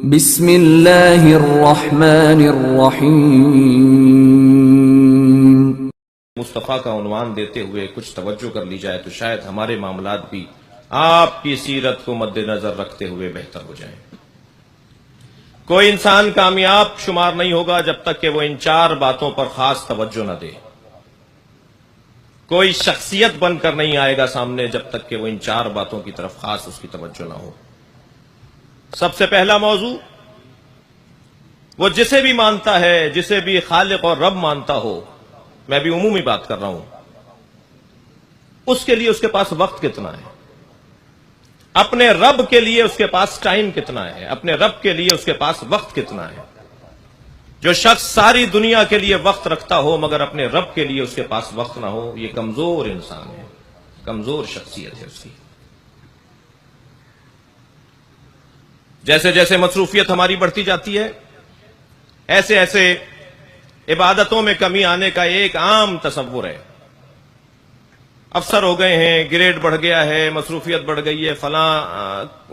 بسم اللہ الرحمن الرحیم۔ مصطفیٰ کا عنوان دیتے ہوئے کچھ توجہ کر لی جائے تو شاید ہمارے معاملات بھی آپ کی سیرت کو مد نظر رکھتے ہوئے بہتر ہو جائیں۔ کوئی انسان کامیاب شمار نہیں ہوگا جب تک کہ وہ ان چار باتوں پر خاص توجہ نہ دے۔ کوئی شخصیت بن کر نہیں آئے گا سامنے جب تک کہ وہ ان چار باتوں کی طرف خاص اس کی توجہ نہ ہو۔ سب سے پہلا موضوع، وہ جسے بھی مانتا ہے، جسے بھی خالق اور رب مانتا ہو، میں بھی عمومی بات کر رہا ہوں، اس کے لیے اس کے پاس وقت کتنا ہے، اپنے رب کے لیے اس کے پاس ٹائم کتنا ہے، اپنے رب کے لیے اس کے پاس وقت کتنا ہے۔ جو شخص ساری دنیا کے لیے وقت رکھتا ہو مگر اپنے رب کے لیے اس کے پاس وقت نہ ہو، یہ کمزور انسان ہے، کمزور شخصیت ہے اس کی۔ جیسے جیسے مصروفیت ہماری بڑھتی جاتی ہے، ایسے ایسے عبادتوں میں کمی آنے کا ایک عام تصور ہے۔ افسر ہو گئے ہیں، گریڈ بڑھ گیا ہے، مصروفیت بڑھ گئی ہے، فلاں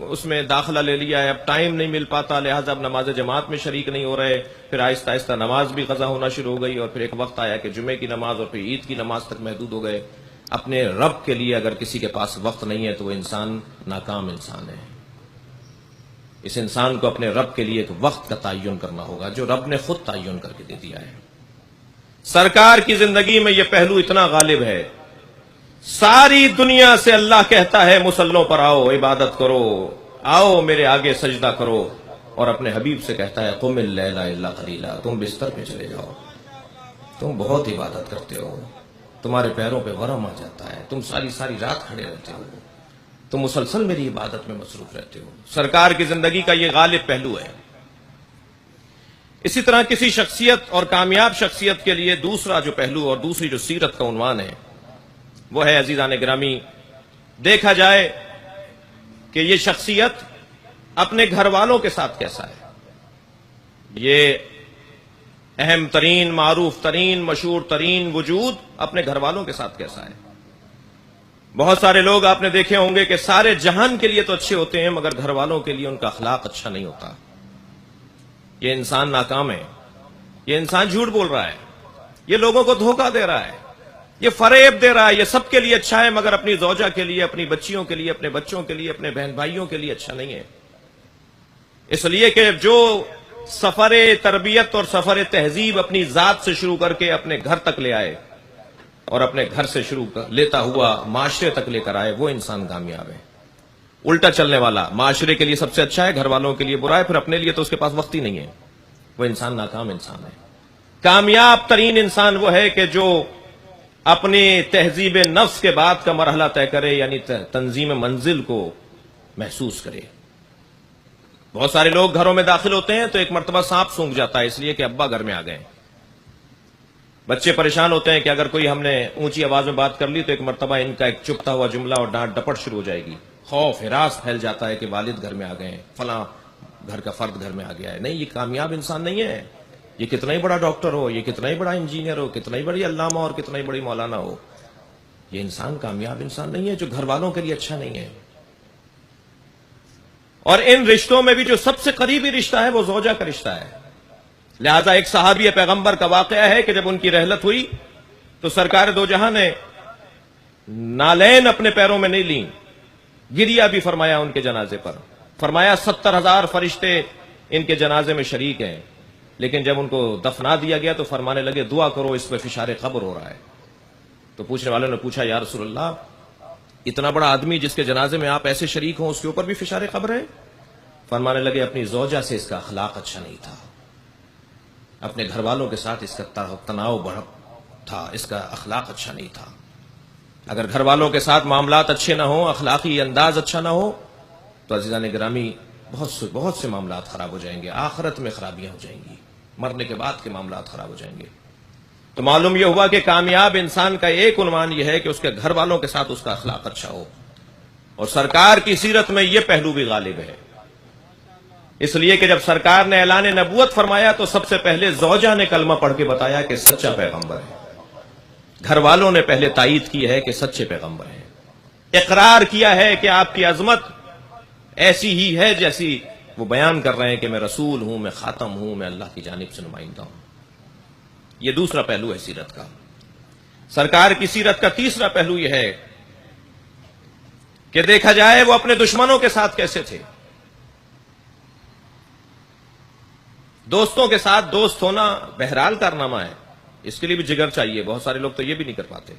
اس میں داخلہ لے لیا ہے، اب ٹائم نہیں مل پاتا، لہٰذا اب نماز جماعت میں شریک نہیں ہو رہے، پھر آہستہ آہستہ نماز بھی قضا ہونا شروع ہو گئی، اور پھر ایک وقت آیا کہ جمعے کی نماز اور پھر عید کی نماز تک محدود ہو گئے۔ اپنے رب کے لیے اگر کسی کے پاس وقت نہیں ہے تو وہ انسان ناکام انسان ہے۔ اس انسان کو اپنے رب کے لیے ایک وقت کا تعین کرنا ہوگا جو رب نے خود تعین کر کے دے دیا ہے۔ سرکار کی زندگی میں یہ پہلو اتنا غالب ہے، ساری دنیا سے اللہ کہتا ہے مصلوں پر آؤ، عبادت کرو، آؤ میرے آگے سجدہ کرو، اور اپنے حبیب سے کہتا ہے قم اللیل الا قلیلا، تم بستر پہ چلے جاؤ، تم بہت عبادت کرتے ہو، تمہارے پیروں پہ ورم آ جاتا ہے، تم ساری رات کھڑے رہتے ہو، تم مسلسل میری عبادت میں مصروف رہتے ہو۔ سرکار کی زندگی کا یہ غالب پہلو ہے۔ اسی طرح کسی شخصیت اور کامیاب شخصیت کے لیے دوسرا جو پہلو اور دوسری جو سیرت کا عنوان ہے وہ ہے، عزیزان گرامی، دیکھا جائے کہ یہ شخصیت اپنے گھر والوں کے ساتھ کیسا ہے۔ یہ اہم ترین، معروف ترین، مشہور ترین وجود اپنے گھر والوں کے ساتھ کیسا ہے۔ بہت سارے لوگ آپ نے دیکھے ہوں گے کہ سارے جہان کے لیے تو اچھے ہوتے ہیں مگر گھر والوں کے لیے ان کا اخلاق اچھا نہیں ہوتا۔ یہ انسان ناکام ہے، یہ انسان جھوٹ بول رہا ہے، یہ لوگوں کو دھوکہ دے رہا ہے، یہ فریب دے رہا ہے، یہ سب کے لیے اچھا ہے مگر اپنی زوجہ کے لیے، اپنی بچیوں کے لیے، اپنے بچوں کے لیے، اپنے بہن بھائیوں کے لیے اچھا نہیں ہے۔ اس لیے کہ جو سفر تربیت اور سفر تہذیب اپنی ذات سے شروع کر کے اپنے گھر تک لے آئے اور اپنے گھر سے شروع لیتا ہوا معاشرے تک لے کر آئے، وہ انسان کامیاب ہے۔ الٹا چلنے والا معاشرے کے لیے سب سے اچھا ہے، گھر والوں کے لیے برا ہے، پھر اپنے لیے تو اس کے پاس وقت ہی نہیں ہے، وہ انسان ناکام انسان ہے۔ کامیاب ترین انسان وہ ہے کہ جو اپنی تہذیب نفس کے بعد کا مرحلہ طے کرے، یعنی تنظیم منزل کو محسوس کرے۔ بہت سارے لوگ گھروں میں داخل ہوتے ہیں تو ایک مرتبہ سانپ سونکھ جاتا ہے، اس لیے کہ ابا گھر میں آ گئے۔ بچے پریشان ہوتے ہیں کہ اگر کوئی ہم نے اونچی آواز میں بات کر لی تو ایک مرتبہ ان کا ایک چپتا ہوا جملہ اور ڈانٹ ڈپٹ شروع ہو جائے گی۔ خوف ہراس پھیل جاتا ہے کہ والد گھر میں آ گئے ہیں، فلاں گھر کا فرد گھر میں آ گیا ہے۔ نہیں، یہ کامیاب انسان نہیں ہے۔ یہ کتنا ہی بڑا ڈاکٹر ہو، یہ کتنا ہی بڑا انجینئر ہو، کتنا ہی بڑی علامہ اور کتنا ہی بڑی مولانا ہو، یہ انسان کامیاب انسان نہیں ہے جو گھر والوں کے لیے اچھا نہیں ہے۔ اور ان رشتوں میں بھی جو سب سے قریبی رشتہ ہے وہ زوجہ کا رشتہ ہے۔ لہذا ایک صحابی پیغمبر کا واقعہ ہے کہ جب ان کی رحلت ہوئی تو سرکار دو جہاں نے نالین اپنے پیروں میں نہیں لیں، گریا بھی فرمایا ان کے جنازے پر، فرمایا 70,000 فرشتے ان کے جنازے میں شریک ہیں، لیکن جب ان کو دفنا دیا گیا تو فرمانے لگے دعا کرو، اس پہ فشار قبر ہو رہا ہے۔ تو پوچھنے والوں نے پوچھا یا رسول اللہ، اتنا بڑا آدمی جس کے جنازے میں آپ ایسے شریک ہوں اس کے اوپر بھی فشار قبر ہے؟ فرمانے لگے اپنی زوجہ سے اس کا اخلاق اچھا نہیں تھا، اپنے گھر والوں کے ساتھ اس کا تناؤ بڑھ تھا، اس کا اخلاق اچھا نہیں تھا۔ اگر گھر والوں کے ساتھ معاملات اچھے نہ ہوں، اخلاقی انداز اچھا نہ ہو تو عزیزان گرامی بہت سے معاملات خراب ہو جائیں گے، آخرت میں خرابیاں ہو جائیں گی، مرنے کے بعد کے معاملات خراب ہو جائیں گے۔ تو معلوم یہ ہوا کہ کامیاب انسان کا ایک عنوان یہ ہے کہ اس کے گھر والوں کے ساتھ اس کا اخلاق اچھا ہو، اور سرکار کی سیرت میں یہ پہلو بھی غالب ہے۔ اس لیے کہ جب سرکار نے اعلان نبوت فرمایا تو سب سے پہلے زوجہ نے کلمہ پڑھ کے بتایا کہ سچا پیغمبر ہے، گھر والوں نے پہلے تائید کی ہے کہ سچے پیغمبر ہیں، اقرار کیا ہے کہ آپ کی عظمت ایسی ہی ہے جیسی وہ بیان کر رہے ہیں کہ میں رسول ہوں، میں خاتم ہوں، میں اللہ کی جانب سے نمائندہ ہوں۔ یہ دوسرا پہلو ہے سیرت کا۔ سرکار کی سیرت کا تیسرا پہلو یہ ہے کہ دیکھا جائے وہ اپنے دشمنوں کے ساتھ کیسے تھے۔ دوستوں کے ساتھ دوست ہونا بہرحال کارنامہ ہے، اس کے لیے بھی جگر چاہیے، بہت سارے لوگ تو یہ بھی نہیں کر پاتے،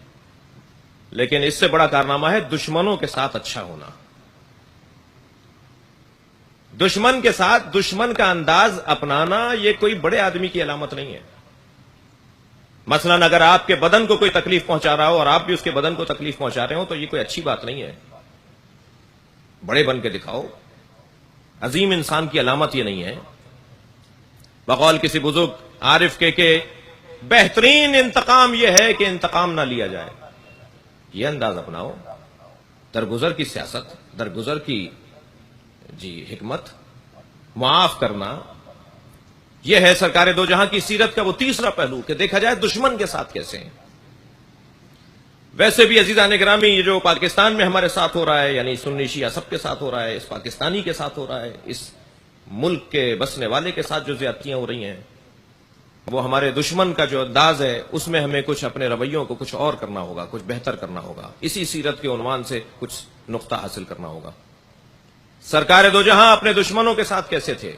لیکن اس سے بڑا کارنامہ ہے دشمنوں کے ساتھ اچھا ہونا۔ دشمن کے ساتھ دشمن کا انداز اپنانا یہ کوئی بڑے آدمی کی علامت نہیں ہے۔ مثلاً اگر آپ کے بدن کو کوئی تکلیف پہنچا رہا ہو اور آپ بھی اس کے بدن کو تکلیف پہنچا رہے ہو تو یہ کوئی اچھی بات نہیں ہے۔ بڑے بن کے دکھاؤ، عظیم انسان کی علامت یہ نہیں ہے۔ بقول کسی بزرگ عارف کے کہ بہترین انتقام یہ ہے کہ انتقام نہ لیا جائے۔ یہ انداز اپناؤ، درگزر کی سیاست، درگزر کی حکمت، معاف کرنا، یہ ہے سرکار دو جہاں کی سیرت کا وہ تیسرا پہلو کہ دیکھا جائے دشمن کے ساتھ کیسے ہیں۔ ویسے بھی عزیزان گرامی یہ جو پاکستان میں ہمارے ساتھ ہو رہا ہے، یعنی سنی شیعہ سب کے ساتھ ہو رہا ہے، اس پاکستانی کے ساتھ ہو رہا ہے، اس ملک کے بسنے والے کے ساتھ جو زیادتیاں ہو رہی ہیں، وہ ہمارے دشمن کا جو انداز ہے اس میں ہمیں کچھ اپنے رویوں کو کچھ اور کرنا ہوگا، کچھ بہتر کرنا ہوگا، اسی سیرت کے عنوان سے کچھ نقطہ حاصل کرنا ہوگا۔ سرکار دو جہاں اپنے دشمنوں کے ساتھ کیسے تھے؟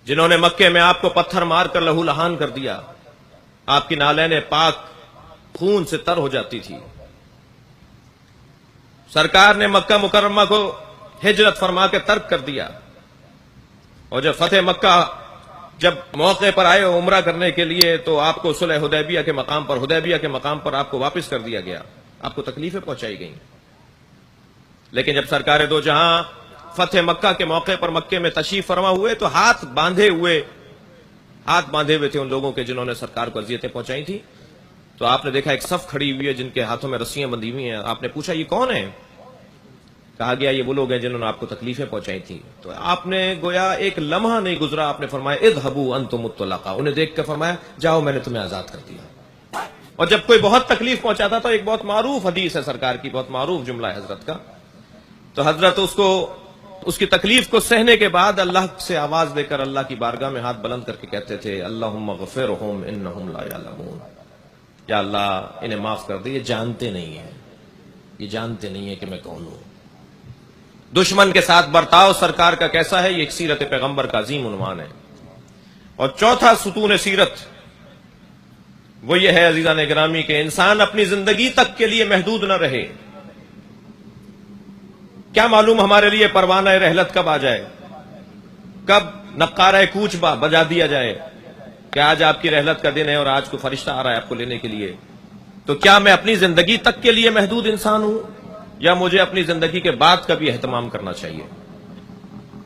جنہوں نے مکے میں آپ کو پتھر مار کر لہو لہان کر دیا، آپ کی نالین پاک خون سے تر ہو جاتی تھی۔ سرکار نے مکہ مکرمہ کو ہجرت فرما کے ترک کر دیا، اور جب فتح مکہ جب موقع پر آئے عمرہ کرنے کے لیے تو آپ کو صلح حدیبیہ کے مقام پر آپ کو واپس کر دیا گیا، آپ کو تکلیفیں پہنچائی گئیں۔ لیکن جب سرکار دو جہاں فتح مکہ کے موقع پر مکے میں تشریف فرما ہوئے تو ہاتھ باندھے ہوئے تھے ان لوگوں کے جنہوں نے سرکار کو اذیتیں پہنچائی تھی۔ تو آپ نے دیکھا ایک صف کھڑی ہوئی ہے جن کے ہاتھوں میں رسیاں بندھی ہوئی ہیں۔ آپ نے پوچھا یہ کون ہے؟ کہا گیا یہ وہ لوگ ہیں جنہوں نے آپ کو تکلیفیں پہنچائی تھی۔ تو آپ نے گویا ایک لمحہ نہیں گزرا، آپ نے فرمایا اذهبوا انتم الطلقاء، انہیں دیکھ کر فرمایا جاؤ میں نے تمہیں آزاد کر دیا۔ اور جب کوئی بہت تکلیف پہنچاتا تو ایک بہت معروف حدیث ہے سرکار کی، بہت معروف جملہ ہے حضرت کا، تو حضرت اس کی تکلیف کو سہنے کے بعد اللہ سے آواز دے کر اللہ کی بارگاہ میں ہاتھ بلند کر کے کہتے تھے اللہم اغفرہم انہم لا یعلمون، یا اللہ انہیں معاف کر دے، یہ جانتے نہیں ہیں کہ میں کون ہوں۔ دشمن کے ساتھ برتاؤ سرکار کا کیسا ہے، یہ ایک سیرت پیغمبر کا عظیم عنوان ہے۔ اور چوتھا ستون سیرت وہ یہ ہے عزیزان گرامی کہ انسان اپنی زندگی تک کے لیے محدود نہ رہے۔ کیا معلوم ہمارے لیے پروانہ رحلت کب آ جائے، کب نقارہ کوچ بجا دیا جائے کہ آج آپ کی رحلت کا دن ہے اور آج کو فرشتہ آ رہا ہے آپ کو لینے کے لیے۔ تو کیا میں اپنی زندگی تک کے لیے محدود انسان ہوں یا مجھے اپنی زندگی کے بعد کا بھی اہتمام کرنا چاہیے؟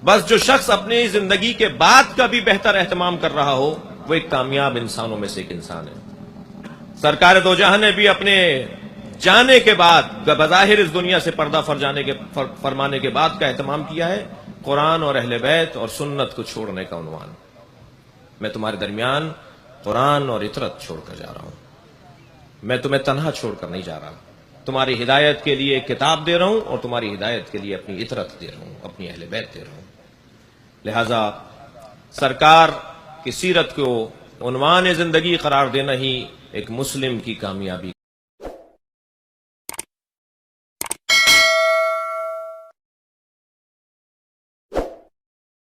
بس جو شخص اپنی زندگی کے بعد کا بھی بہتر اہتمام کر رہا ہو وہ ایک کامیاب انسانوں میں سے ایک انسان ہے۔ سرکار دو جہاں نے بھی اپنے جانے کے بعد بظاہر اس دنیا سے پردہ فرمانے کے بعد کا اہتمام کیا ہے قرآن اور اہل بیت اور سنت کو چھوڑنے کا عنوان۔ میں تمہارے درمیان قرآن اور اطرت چھوڑ کر جا رہا ہوں، میں تمہیں تنہا چھوڑ کر نہیں جا رہا، تمہاری ہدایت کے لیے ایک کتاب دے رہا ہوں اور تمہاری ہدایت کے لیے اپنی اطرت دے رہا ہوں، اپنی اہل بیت دے رہا ہوں۔ لہذا سرکار کی سیرت کو عنوان زندگی قرار دینا ہی ایک مسلم کی کامیابی